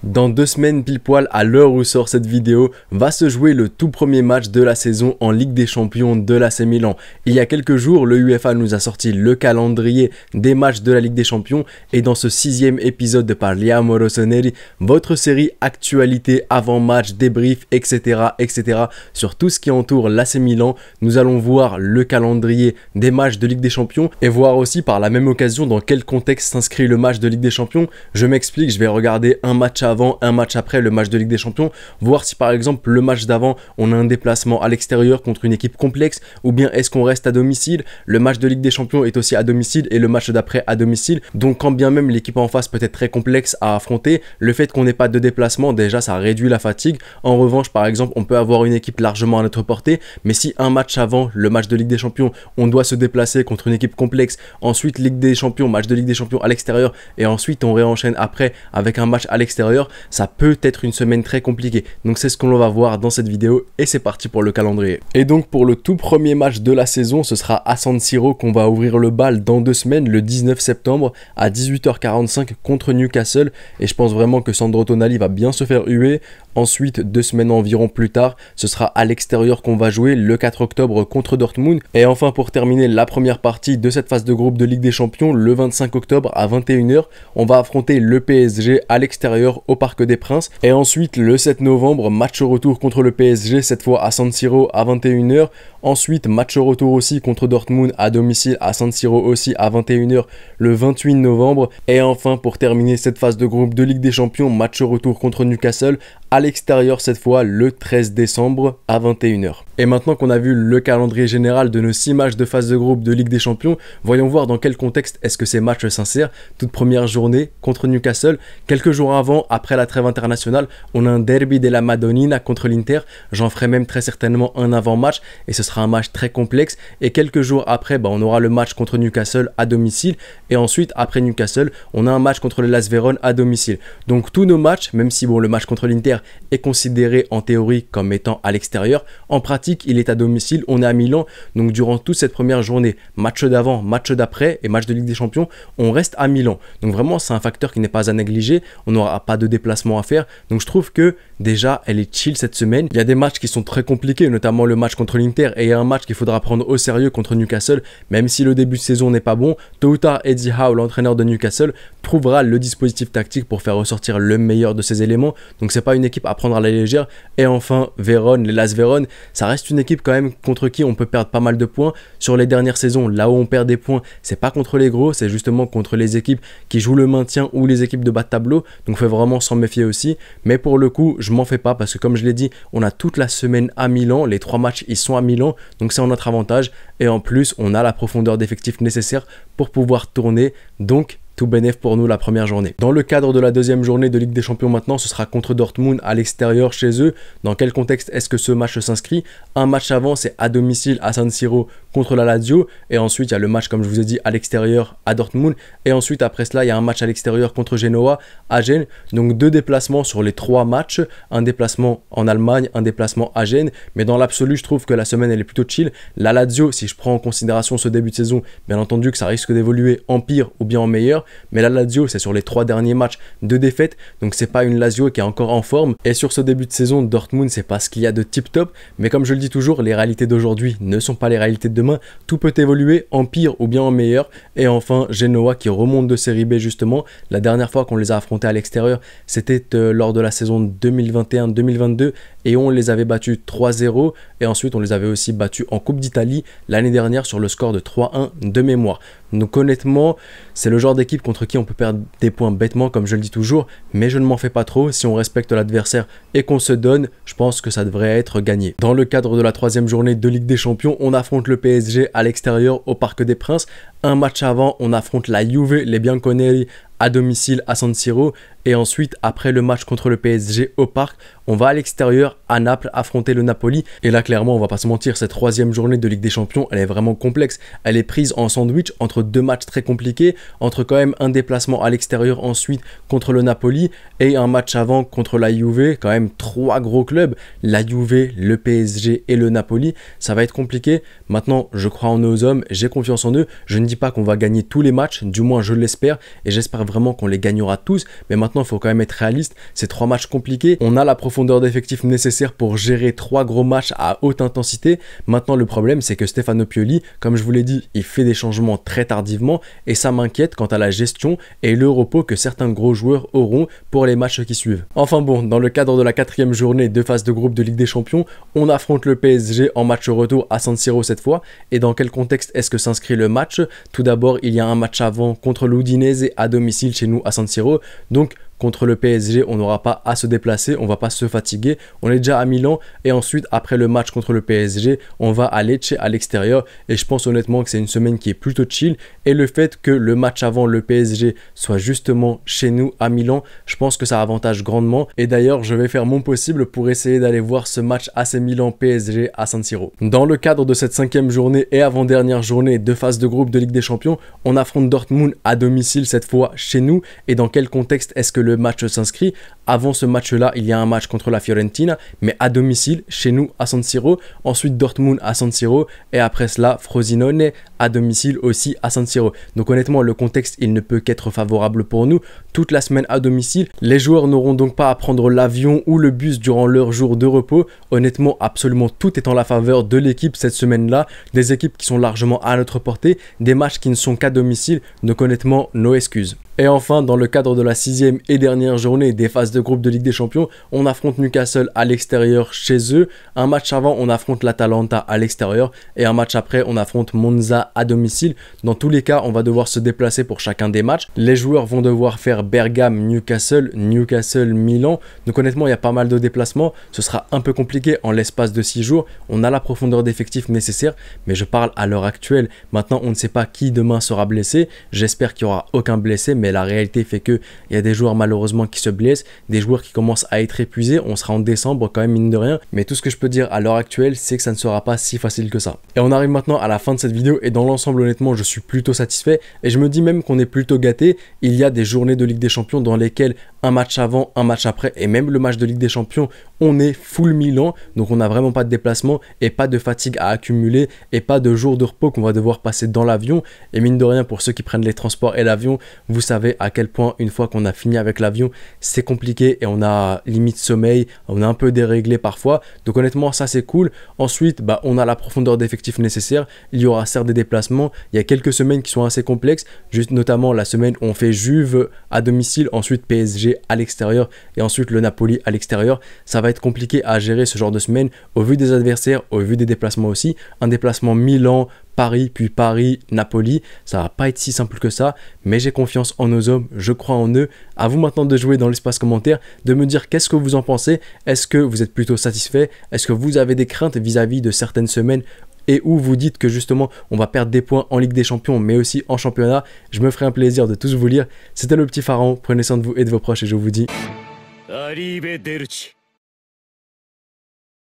Dans 2 semaines pile poil à l'heure où sort cette vidéo, va se jouer le tout premier match de la saison en Ligue des Champions de l'AC Milan. Il y a quelques jours, le UEFA nous a sorti le calendrier des matchs de la Ligue des Champions et dans ce 6e épisode de Parliamo Rossoneri, votre série actualité, avant-match, débrief, etc. sur tout ce qui entoure l'AC Milan, nous allons voir le calendrier des matchs de Ligue des Champions et voir aussi par la même occasion dans quel contexte s'inscrit le match de Ligue des Champions. Je m'explique, je vais regarder un match avant, un match après le match de Ligue des Champions, voir si par exemple le match d'avant on a un déplacement à l'extérieur contre une équipe complexe ou bien est-ce qu'on reste à domicile. Le match de Ligue des Champions est aussi à domicile et le match d'après à domicile, donc quand bien même l'équipe en face peut être très complexe à affronter, le fait qu'on n'ait pas de déplacement déjà ça réduit la fatigue. En revanche par exemple on peut avoir une équipe largement à notre portée, mais si un match avant le match de Ligue des Champions on doit se déplacer contre une équipe complexe, ensuite Ligue des Champions, match de Ligue des Champions à l'extérieur et ensuite on réenchaîne après avec un match à l'extérieur, ça peut être une semaine très compliquée. Donc c'est ce qu'on va voir dans cette vidéo et c'est parti pour le calendrier. Et donc pour le tout premier match de la saison, ce sera à San Siro qu'on va ouvrir le bal dans 2 semaines, le 19 septembre à 18h45 contre Newcastle, et je pense vraiment que Sandro Tonali va bien se faire huer. Ensuite, 2 semaines environ plus tard, ce sera à l'extérieur qu'on va jouer le 4 octobre contre Dortmund. Et enfin, pour terminer la première partie de cette phase de groupe de Ligue des Champions, le 25 octobre à 21h, on va affronter le PSG à l'extérieur au Parc des Princes. Et ensuite, le 7 novembre, match retour contre le PSG, cette fois à San Siro à 21h. Ensuite, match retour aussi contre Dortmund à domicile à San Siro aussi à 21h le 28 novembre. Et enfin, pour terminer cette phase de groupe de Ligue des Champions, match retour contre Newcastle à l'extérieur cette fois le 13 décembre à 21h. Et maintenant qu'on a vu le calendrier général de nos 6 matchs de phase de groupe de Ligue des Champions, voyons voir dans quel contexte est-ce que ces matchs s'insèrent. Toute première journée contre Newcastle, quelques jours avant, après la trêve internationale, on a un derby de la Madonnina contre l'Inter. J'en ferai même très certainement un avant-match et ce sera un match très complexe. Et quelques jours après, on aura le match contre Newcastle à domicile. Et ensuite, après Newcastle, on a un match contre le Las Vérone à domicile. Donc tous nos matchs, même si le match contre l'Inter est considéré en théorie comme étant à l'extérieur, en pratique il est à domicile, on est à Milan, donc durant toute cette première journée, match d'avant, match d'après et match de Ligue des Champions, on reste à Milan. Donc vraiment c'est un facteur qui n'est pas à négliger, on n'aura pas de déplacement à faire, donc je trouve que déjà elle est chill cette semaine. Il y a des matchs qui sont très compliqués, notamment le match contre l'Inter, et il y a un match qu'il faudra prendre au sérieux contre Newcastle, même si le début de saison n'est pas bon, tôt ou tard Eddie Howe, l'entraîneur de Newcastle, trouvera le dispositif tactique pour faire ressortir le meilleur de ses éléments, donc c'est pas une équipe à prendre à la légère. Et enfin Vérone, les Las Vérone, ça reste une équipe quand même contre qui on peut perdre pas mal de points sur les dernières saisons. Là où on perd des points, c'est pas contre les gros, c'est justement contre les équipes qui jouent le maintien ou les équipes de bas de tableau, donc faut vraiment s'en méfier aussi. Mais pour le coup je m'en fais pas parce que comme je l'ai dit, on a toute la semaine à Milan, les 3 matchs ils sont à Milan, donc c'est en notre avantage et en plus on a la profondeur d'effectifs nécessaire pour pouvoir tourner, donc tout bénef pour nous la première journée. Dans le cadre de la deuxième journée de Ligue des Champions maintenant, ce sera contre Dortmund à l'extérieur chez eux. Dans quel contexte est-ce que ce match s'inscrit? Un match avant c'est à domicile à San Siro contre la Lazio et ensuite il y a le match comme je vous ai dit à l'extérieur à Dortmund et ensuite après cela il y a un match à l'extérieur contre Genoa à Gênes. Donc 2 déplacements sur les 3 matchs, un déplacement en Allemagne, un déplacement à Gênes, mais dans l'absolu je trouve que la semaine elle est plutôt chill. La Lazio, si je prends en considération ce début de saison, bien entendu que ça risque d'évoluer en pire ou bien en meilleur, mais la Lazio c'est sur les 3 derniers matchs 2 défaites, donc c'est pas une Lazio qui est encore en forme. Et sur ce début de saison, Dortmund c'est pas ce qu'il y a de tip top, mais comme je le dis toujours, les réalités d'aujourd'hui ne sont pas les réalités de demain, tout peut évoluer en pire ou bien en meilleur. Et enfin Genoa qui remonte de série B justement, la dernière fois qu'on les a affrontés à l'extérieur c'était lors de la saison 2021-2022 et on les avait battus 3-0 et ensuite on les avait aussi battus en Coupe d'Italie l'année dernière sur le score de 3-1 de mémoire. Donc honnêtement, c'est le genre d'équipe contre qui on peut perdre des points bêtement comme je le dis toujours, mais je ne m'en fais pas trop. Si on respecte l'adversaire et qu'on se donne, je pense que ça devrait être gagné. Dans le cadre de la 3e journée de Ligue des Champions, on affronte le PSG à l'extérieur au Parc des Princes. Un match avant, on affronte la Juve, les Bianconeri à domicile à San Siro et ensuite après le match contre le PSG au Parc, on va à l'extérieur à Naples affronter le Napoli. Et là clairement on va pas se mentir, cette 3e journée de Ligue des Champions elle est vraiment complexe, elle est prise en sandwich entre 2 matchs très compliqués, entre quand même un déplacement à l'extérieur ensuite contre le Napoli et un match avant contre la Juve, quand même 3 gros clubs, la Juve, le PSG et le Napoli, ça va être compliqué. Maintenant je crois en nos hommes, j'ai confiance en eux, je ne dis pas qu'on va gagner tous les matchs, du moins je l'espère, et j'espère vraiment qu'on les gagnera tous, mais maintenant il faut quand même être réaliste, c'est 3 matchs compliqués, on a la profondeur d'effectif nécessaire pour gérer 3 gros matchs à haute intensité. Maintenant le problème c'est que Stefano Pioli, comme je vous l'ai dit, il fait des changements très tardivement et ça m'inquiète quant à la gestion et le repos que certains gros joueurs auront pour les matchs qui suivent. Enfin bon, dans le cadre de la 4e journée de phase de groupe de Ligue des Champions, on affronte le PSG en match retour à San Siro cette fois. Et dans quel contexte est-ce que s'inscrit le match? Tout d'abord, il y a un match avant contre l'Udinese à domicile chez nous à San Siro. Donc contre le PSG, on n'aura pas à se déplacer, on va pas se fatiguer. On est déjà à Milan et ensuite, après le match contre le PSG, on va à Lecce à l'extérieur. Et je pense honnêtement que c'est une semaine qui est plutôt chill. Et le fait que le match avant le PSG soit justement chez nous à Milan, je pense que ça avantage grandement. Et d'ailleurs, je vais faire mon possible pour essayer d'aller voir ce match AC Milan-PSG à San Siro. Dans le cadre de cette 5e journée et avant-dernière journée de phase de groupe de Ligue des Champions, on affronte Dortmund à domicile cette fois chez nous. Et dans quel contexte est-ce que le match s'inscrit? Avant ce match-là, il y a un match contre la Fiorentina, mais à domicile, chez nous, à San Siro. Ensuite, Dortmund à San Siro. Et après cela, Frosinone à domicile aussi à San Siro. Donc honnêtement, le contexte, il ne peut qu'être favorable pour nous. Toute la semaine à domicile, les joueurs n'auront donc pas à prendre l'avion ou le bus durant leur jour de repos. Honnêtement, absolument tout est en la faveur de l'équipe cette semaine-là. Des équipes qui sont largement à notre portée, des matchs qui ne sont qu'à domicile. Donc honnêtement, no excuses. Et enfin, dans le cadre de la 6e et dernière journée des phases de groupe de Ligue des Champions, on affronte Newcastle à l'extérieur chez eux. Un match avant, on affronte l'Atalanta à l'extérieur. Et un match après, on affronte Monza à domicile. Dans tous les cas, on va devoir se déplacer pour chacun des matchs. Les joueurs vont devoir faire Bergame, Newcastle, Newcastle, Milan. Donc honnêtement, il y a pas mal de déplacements. Ce sera un peu compliqué en l'espace de 6 jours. On a la profondeur d'effectif nécessaire, mais je parle à l'heure actuelle. Maintenant, on ne sait pas qui demain sera blessé. J'espère qu'il n'y aura aucun blessé, mais la réalité fait qu'il y a des joueurs malheureusement qui se blessent, des joueurs qui commencent à être épuisés. On sera en décembre quand même, mine de rien, mais tout ce que je peux dire à l'heure actuelle, c'est que ça ne sera pas si facile que ça. Et on arrive maintenant à la fin de cette vidéo et dans l'ensemble, honnêtement, je suis plutôt satisfait et je me dis même qu'on est plutôt gâté. Il y a des journées de Ligue des Champions dans lesquelles un match avant, un match après et même le match de Ligue des Champions, on est full Milan, donc on n'a vraiment pas de déplacement et pas de fatigue à accumuler et pas de jours de repos qu'on va devoir passer dans l'avion. Et mine de rien, pour ceux qui prennent les transports et l'avion, vous savez à quel point une fois qu'on a fini avec l'avion, c'est compliqué et on a limite sommeil, on est un peu déréglé parfois. Donc honnêtement, ça c'est cool. Ensuite, on a la profondeur d'effectif nécessaire. Il y aura certes des déplacements. Il y a quelques semaines qui sont assez complexes, juste notamment la semaine où on fait Juve à domicile, ensuite PSG à l'extérieur et ensuite le Napoli à l'extérieur. Ça va être compliqué à gérer ce genre de semaine au vu des adversaires, au vu des déplacements aussi. Un déplacement Milan, Paris, puis Paris, Napoli, ça va pas être si simple que ça, mais j'ai confiance en nos hommes, je crois en eux. À vous maintenant de jouer dans l'espace commentaire, de me dire qu'est-ce que vous en pensez. Est-ce que vous êtes plutôt satisfait? Est-ce que vous avez des craintes vis-à-vis de certaines semaines et où vous dites que justement on va perdre des points en Ligue des Champions mais aussi en championnat? Je me ferai un plaisir de tous vous lire. C'était le petit Pharaon, prenez soin de vous et de vos proches et je vous dis... Arrivederci.